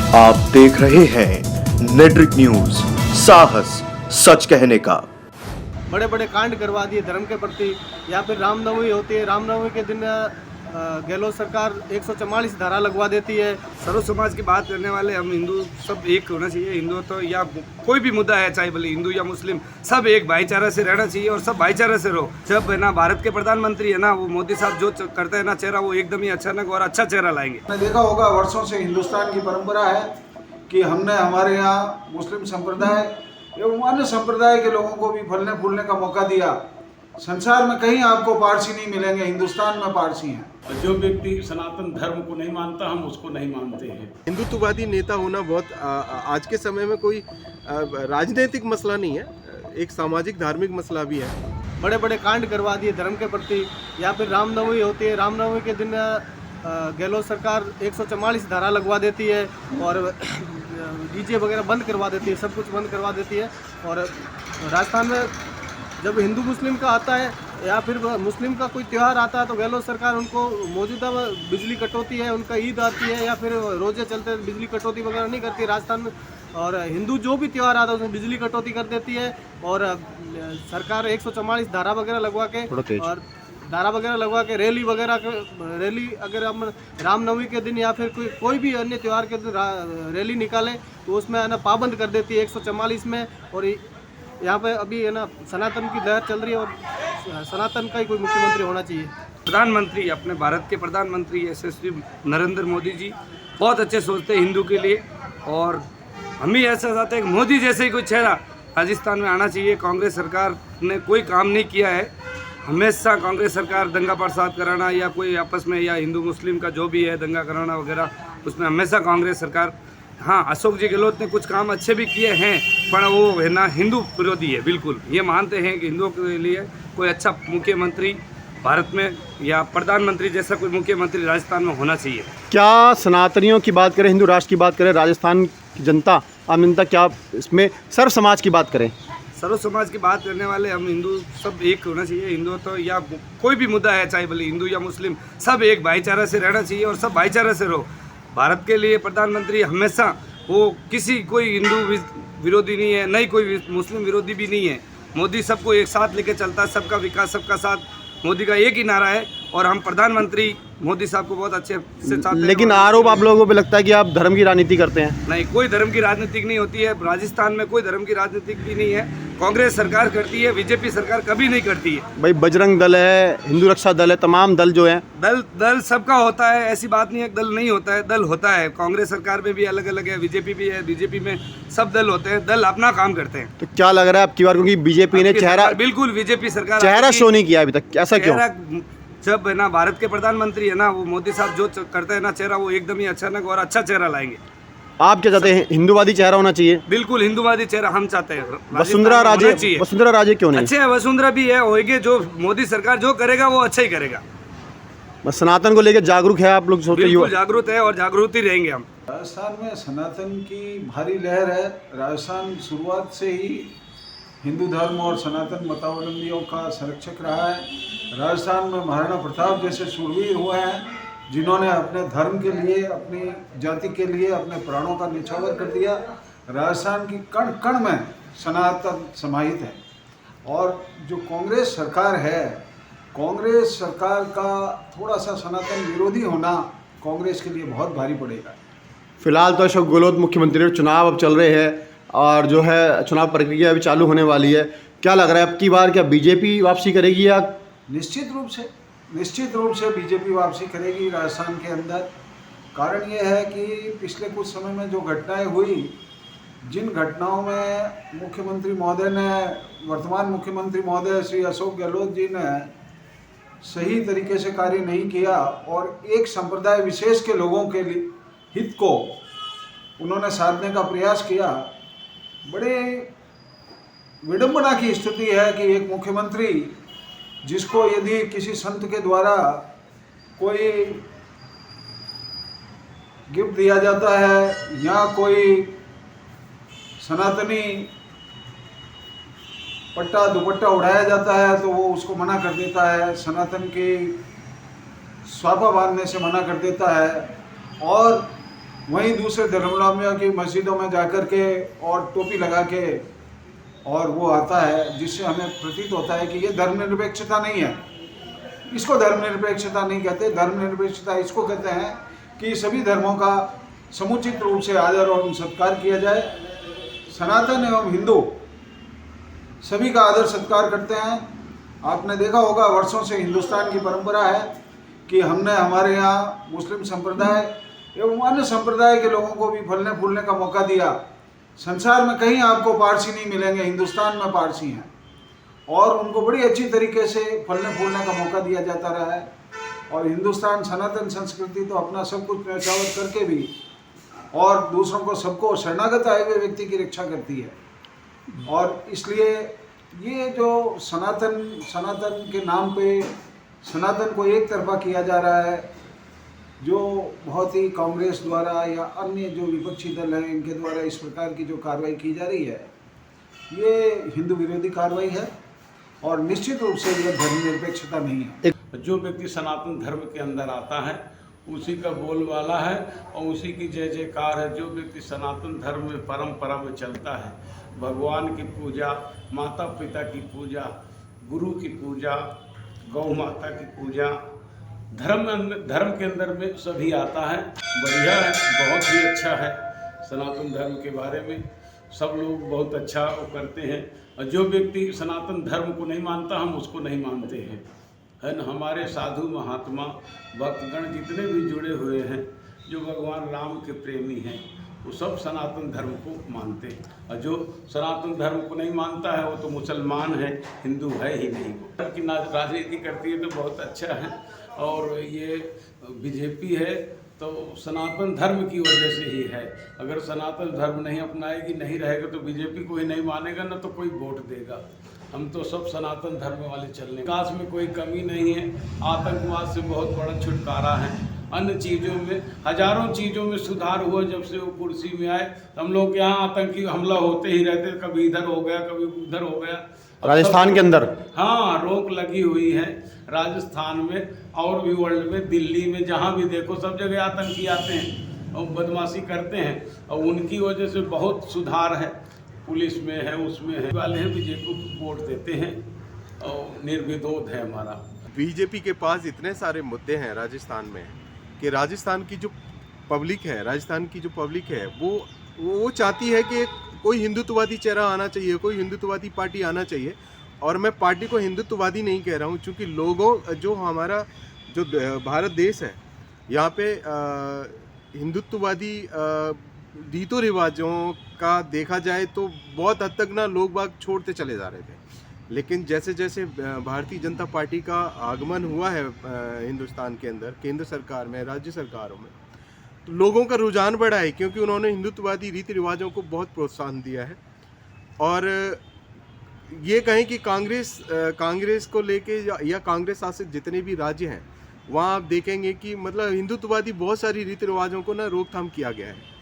आप देख रहे हैं नेट्रिक न्यूज, साहस सच कहने का। बड़े बड़े कांड करवा दिए धर्म के प्रति, या फिर रामनवमी होती है, रामनवमी के दिन गहलोत सरकार 144 धारा लगवा देती है। सर्व समाज की बात करने वाले हम हिंदू सब एक होना चाहिए। हिंदू तो या कोई भी मुद्दा है, चाहे भले हिंदू या मुस्लिम, सब एक भाईचारा से रहना चाहिए और सब भाईचारा से रहो। जब है ना भारत के प्रधानमंत्री है ना, वो मोदी साहब जो करते हैं ना चेहरा, वो एकदम ही अचानक और अच्छा चेहरा लाएंगे। आपने देखा होगा वर्षों से हिंदुस्तान की परंपरा है कि हमने हमारे यहाँ मुस्लिम संप्रदाय एवं अन्य संप्रदाय के लोगों को भी फलने फूलने का मौका दिया। संसार में कहीं आपको पारसी नहीं मिलेंगे, हिंदुस्तान में पारसी हैं। जो व्यक्ति सनातन धर्म को नहीं मानता, हम उसको नहीं मानते हैं। हिंदुत्ववादी नेता होना बहुत आज के समय में कोई राजनीतिक मसला नहीं है, एक सामाजिक धार्मिक मसला भी है। बड़े बड़े कांड करवा दिए धर्म के प्रति, या फिर रामनवमी होती है, रामनवमी के दिन गहलोत सरकार 144 धारा लगवा देती है और डीजे वगैरह बंद करवा देती है, सब कुछ बंद करवा देती है। और राजस्थान में जब हिंदू मुस्लिम का आता है या फिर मुस्लिम का कोई त्यौहार आता है तो गहलोत सरकार उनको मौजूदा बिजली कटौती है, उनका ईद आती है या फिर रोजे चलते हैं, बिजली कटौती वगैरह नहीं करती राजस्थान में। और हिंदू जो भी त्यौहार आता है उसमें बिजली कटौती कर देती है। और सरकार 144 धारा वगैरह लगवा के और धारा वगैरह लगवा के रैली अगर हम रामनवमी के दिन या फिर कोई भी अन्य त्यौहार के दिन रैली निकाले तो उसमें है ना पाबंद कर देती है 144 में। और यहाँ पे अभी है ना सनातन की लहर चल रही है और सनातन का ही कोई मुख्यमंत्री होना चाहिए। प्रधानमंत्री, अपने भारत के प्रधानमंत्री यशस्वी नरेंद्र मोदी जी बहुत अच्छे सोचते हैं हिंदू के लिए, और हम भी ऐसा चाहते हैं कि मोदी जैसे ही कोई चेहरा राजस्थान में आना चाहिए। कांग्रेस सरकार ने कोई काम नहीं किया है, हमेशा कांग्रेस सरकार दंगा फसाद कराना या कोई आपस में या हिंदू मुस्लिम का जो भी है दंगा कराना वगैरह, उसमें हमेशा कांग्रेस सरकार। हाँ, अशोक जी गहलोत ने कुछ काम अच्छे भी किए हैं, पर वो है ना हिंदू विरोधी है। बिल्कुल ये मानते हैं कि हिंदुओं के लिए कोई अच्छा मुख्यमंत्री भारत में या प्रधानमंत्री जैसा कोई मुख्यमंत्री राजस्थान में होना चाहिए। क्या सनातनियों की बात करें, हिंदू राष्ट्र की बात करें, राजस्थान की जनता, आम जनता, क्या इसमें सर्व समाज की बात करें? सर्व समाज की बात करने वाले हम हिंदू सब एक होना चाहिए। हिंदू तो या कोई भी मुद्दा है, चाहे भले हिंदू या मुस्लिम, सब एक भाईचारा से रहना चाहिए और सब भाईचारा से रहो। भारत के लिए प्रधानमंत्री हमेशा वो कोई हिंदू विरोधी नहीं है, नहीं कोई मुस्लिम विरोधी भी नहीं है। मोदी सबको एक साथ लेके चलता है, सबका विकास सबका साथ, मोदी का एक ही नारा है। और हम प्रधानमंत्री मोदी साहब को बहुत अच्छे से चाहते हैं। लेकिन आरोप आप लोगों पे लगता है कि आप धर्म की राजनीति करते हैं? नहीं, कोई धर्म की राजनीति नहीं होती है राजस्थान में, कोई धर्म की राजनीति भी नहीं है। कांग्रेस सरकार करती है, बीजेपी सरकार कभी नहीं करती है। भाई बजरंग दल है, हिंदू रक्षा दल है, तमाम दल जो है, दल सबका होता है, ऐसी बात नहीं है दल नहीं होता है, दल होता है। कांग्रेस सरकार में भी अलग अलग है, बीजेपी भी है, बीजेपी में सब दल होते हैं, दल अपना काम करते हैं। तो क्या लग रहा है आपकी बार, क्योंकि बीजेपी ने चेहरा, बिल्कुल बीजेपी सरकार चेहरा शो नहीं किया अभी तक, ऐसा क्यों? जब है ना भारत के प्रधानमंत्री है ना, वो मोदी साहब जो करते हैं ना चेहरा, वो एकदम ही अचानक और अच्छा चेहरा लाएंगे। आप क्या चाहते हैं, हिंदूवादी चेहरा होना चाहिए? बिल्कुल हिंदूवादी चेहरा हम चाहते हैं। वसुंधरा राजे क्यों नहीं? अच्छे है, वसुंधरा भी है, होएगी। जो मोदी सरकार जो करेगा वो अच्छा ही करेगा। बस सनातन को लेकर जागरूक है आप लोग? बिल्कुल जागरूक है और जागरूक ही रहेंगे हम। राजस्थान में सनातन की भारी लहर है। राजस्थान शुरुआत से ही हिंदू धर्म और सनातन मतावलंबियों का संरक्षक रहा है। राजस्थान में महाराणा प्रताप जैसे शूरवीर हुए हैं जिन्होंने अपने धर्म के लिए, अपनी जाति के लिए अपने प्राणों का न्यौछावर कर दिया। राजस्थान की कण कण में सनातन समाहित है। और जो कांग्रेस सरकार है, कांग्रेस सरकार का थोड़ा सा सनातन विरोधी होना कांग्रेस के लिए बहुत भारी पड़ेगा। फिलहाल तो अशोक गहलोत मुख्यमंत्री, चुनाव अब चल रहे हैं और जो है चुनाव प्रक्रिया अभी चालू होने वाली है। क्या लग रहा है अब की बार क्या बीजेपी वापसी करेगी? या निश्चित रूप से बीजेपी वापसी करेगी राजस्थान के अंदर। कारण ये है कि पिछले कुछ समय में जो घटनाएं हुई, जिन घटनाओं में मुख्यमंत्री महोदय ने, वर्तमान मुख्यमंत्री महोदय श्री अशोक गहलोत जी ने सही तरीके से कार्य नहीं किया और एक संप्रदाय विशेष के लोगों के हित को उन्होंने साधने का प्रयास किया। बड़े विडंबना की स्थिति है कि एक मुख्यमंत्री जिसको यदि किसी संत के द्वारा कोई गिफ्ट दिया जाता है या कोई सनातनी पट्टा दुपट्टा उड़ाया जाता है तो वो उसको मना कर देता है, सनातन की स्वापा बांधने से मना कर देता है। और वहीं दूसरे धर्मावलंबियों की मस्जिदों में जाकर के और टोपी लगा के और वो आता है, जिससे हमें प्रतीत होता है कि ये धर्मनिरपेक्षता नहीं है। इसको धर्मनिरपेक्षता नहीं कहते। धर्मनिरपेक्षता इसको कहते हैं कि सभी धर्मों का समुचित रूप से आदर और सत्कार किया जाए। सनातन एवं हिंदू सभी का आदर सत्कार करते हैं। आपने देखा होगा वर्षों से हिंदुस्तान की परंपरा है कि हमने हमारे यहाँ मुस्लिम संप्रदाय एवं अन्य संप्रदाय के लोगों को भी फलने फूलने का मौका दिया। संसार में कहीं आपको पारसी नहीं मिलेंगे, हिंदुस्तान में पारसी हैं और उनको बड़ी अच्छी तरीके से फलने फूलने का मौका दिया जाता रहा है। और हिंदुस्तान सनातन संस्कृति तो अपना सब कुछ न्यौछावर करके भी और दूसरों को सबको शरणागत आए हुए व्यक्ति की रक्षा करती है। और इसलिए ये जो सनातन के नाम पे सनातन को एक तरफा किया जा रहा है, जो बहुत ही कांग्रेस द्वारा या अन्य जो विपक्षी दल हैं इनके द्वारा इस प्रकार की जो कार्रवाई की जा रही है, ये हिंदू विरोधी कार्रवाई है और निश्चित रूप से यह धर्मनिरपेक्षता नहीं है। जो व्यक्ति सनातन धर्म के अंदर आता है उसी का बोलबाला है और उसी की जय जयकार है। जो व्यक्ति सनातन धर्म में परंपरा में चलता है, भगवान की पूजा, माता पिता की पूजा, गुरु की पूजा, गौ माता की पूजा, धर्म के अंदर में सभी आता है। बढ़िया है, बहुत ही अच्छा है। सनातन धर्म के बारे में सब लोग बहुत अच्छा वो करते हैं। और जो व्यक्ति सनातन धर्म को नहीं मानता, हम उसको नहीं मानते हैं, है न। हमारे साधु महात्मा भक्तगण जितने भी जुड़े हुए हैं, जो भगवान राम के प्रेमी हैं, वो सब सनातन धर्म को मानते हैं। और जो सनातन धर्म को नहीं मानता है वो तो मुसलमान है, हिंदू है ही नहीं। वो की राजनीति करती है तो बहुत अच्छा है। और ये बीजेपी है तो सनातन धर्म की वजह से ही है। अगर सनातन धर्म नहीं अपनाएगी, नहीं रहेगा तो बीजेपी को ही नहीं मानेगा, ना तो कोई वोट देगा। हम तो सब सनातन धर्म वाले चलने। विकास में कोई कमी नहीं है। आतंकवाद से बहुत बड़ा छुटकारा है। अन्य चीज़ों में, हजारों चीज़ों में सुधार हुआ जब से वो कुर्सी में आए। हम लोग के यहाँ आतंकी हमला होते ही रहते, कभी इधर हो गया, कभी उधर हो गया। राजस्थान के अंदर हाँ, रोक लगी हुई है। राजस्थान में और भी वर्ल्ड में, दिल्ली में, जहाँ भी देखो सब जगह आतंकी आते हैं और बदमाशी करते हैं। और उनकी वजह से बहुत सुधार है। पुलिस में है, उसमें है, वाले हैं बीजेपी को वोट देते हैं और निर्विरोध है हमारा। बीजेपी के पास इतने सारे मुद्दे हैं राजस्थान में कि राजस्थान की जो पब्लिक है वो चाहती है कि कोई हिंदुत्ववादी चेहरा आना चाहिए, कोई हिंदुत्ववादी पार्टी आना चाहिए। और मैं पार्टी को हिंदुत्ववादी नहीं कह रहा हूँ, क्योंकि लोगों जो हमारा जो भारत देश है, यहाँ पे हिंदुत्ववादी रीतों रिवाजों का देखा जाए तो बहुत हद तक ना लोग बाग छोड़ते चले जा रहे थे। लेकिन जैसे जैसे भारतीय जनता पार्टी का आगमन हुआ है हिंदुस्तान के अंदर, केंद्र सरकार में, राज्य सरकारों में, तो लोगों का रुझान बढ़ा है, क्योंकि उन्होंने हिंदुत्ववादी रीति रिवाजों को बहुत प्रोत्साहन दिया है। और ये कहें कि कांग्रेस को लेके या कांग्रेस शासित जितने भी राज्य हैं, वहाँ आप देखेंगे कि मतलब हिंदुत्ववादी बहुत सारी रीति रिवाजों को ना रोकथाम किया गया है।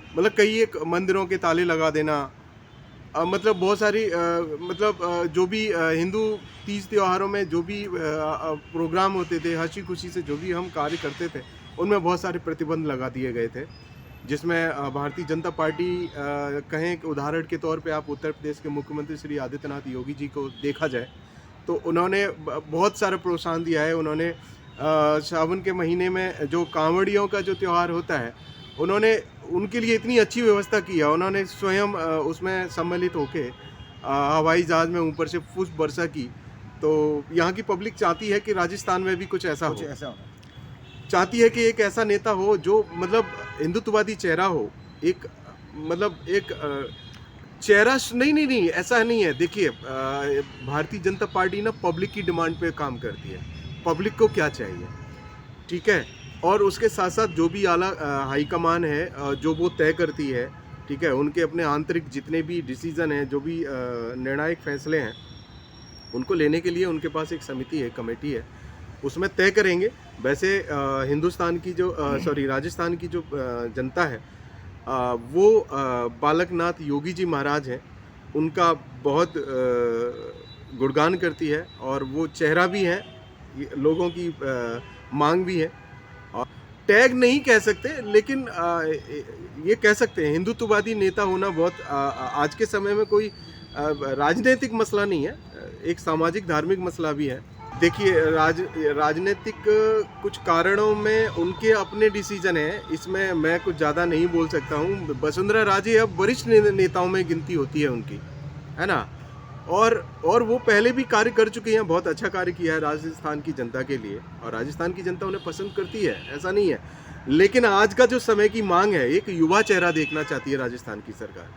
मतलब कई एक मंदिरों के ताले लगा देना, मतलब बहुत सारी जो भी हिंदू तीज त्योहारों में जो भी प्रोग्राम होते थे, हंसी खुशी से जो भी हम कार्य करते थे, उनमें बहुत सारे प्रतिबंध लगा दिए गए थे। जिसमें भारतीय जनता पार्टी कहें कि उदाहरण के तौर पे आप उत्तर प्रदेश के मुख्यमंत्री श्री आदित्यनाथ योगी जी को देखा जाए तो उन्होंने बहुत सारा प्रोत्साहन दिया है। उन्होंने सावन के महीने में जो कांवड़ियों का जो त्यौहार होता है, उन्होंने उनके लिए इतनी अच्छी व्यवस्था की है। उन्होंने स्वयं उसमें सम्मिलित होके हवाई जहाज़ में ऊपर से पुष्प वर्षा की। तो यहाँ की पब्लिक चाहती है कि राजस्थान में भी कुछ ऐसा हो, चाहती है कि एक ऐसा नेता हो जो मतलब हिंदुत्ववादी चेहरा हो। एक चेहरा नहीं ऐसा नहीं है। देखिए, भारतीय जनता पार्टी ना पब्लिक की डिमांड पे काम करती है। पब्लिक को क्या चाहिए, ठीक है, और उसके साथ साथ जो भी आला हाईकमान है जो वो तय करती है, ठीक है, उनके अपने आंतरिक जितने भी डिसीज़न हैं, जो भी निर्णायक फैसले हैं, उनको लेने के लिए उनके पास एक समिति है, कमेटी है, उसमें तय करेंगे। वैसे हिंदुस्तान की जो राजस्थान की जो जनता है वो बालकनाथ योगी जी महाराज हैं, उनका बहुत गुणगान करती है और वो चेहरा भी है, लोगों की मांग भी है। टैग नहीं कह सकते, लेकिन ये कह सकते हैं हिंदुत्ववादी नेता होना बहुत आज के समय में कोई राजनीतिक मसला नहीं है, एक सामाजिक धार्मिक मसला भी है। देखिए, राजनीतिक कुछ कारणों में उनके अपने डिसीजन हैं, इसमें मैं कुछ ज़्यादा नहीं बोल सकता हूँ। वसुंधरा राजे अब वरिष्ठ नेताओं में गिनती होती है उनकी, है ना, और वो पहले भी कार्य कर चुकी हैं, बहुत अच्छा कार्य किया है राजस्थान की जनता के लिए, और राजस्थान की जनता उन्हें पसंद करती है, ऐसा नहीं है। लेकिन आज का जो समय की मांग है, एक युवा चेहरा देखना चाहती है राजस्थान की सरकार।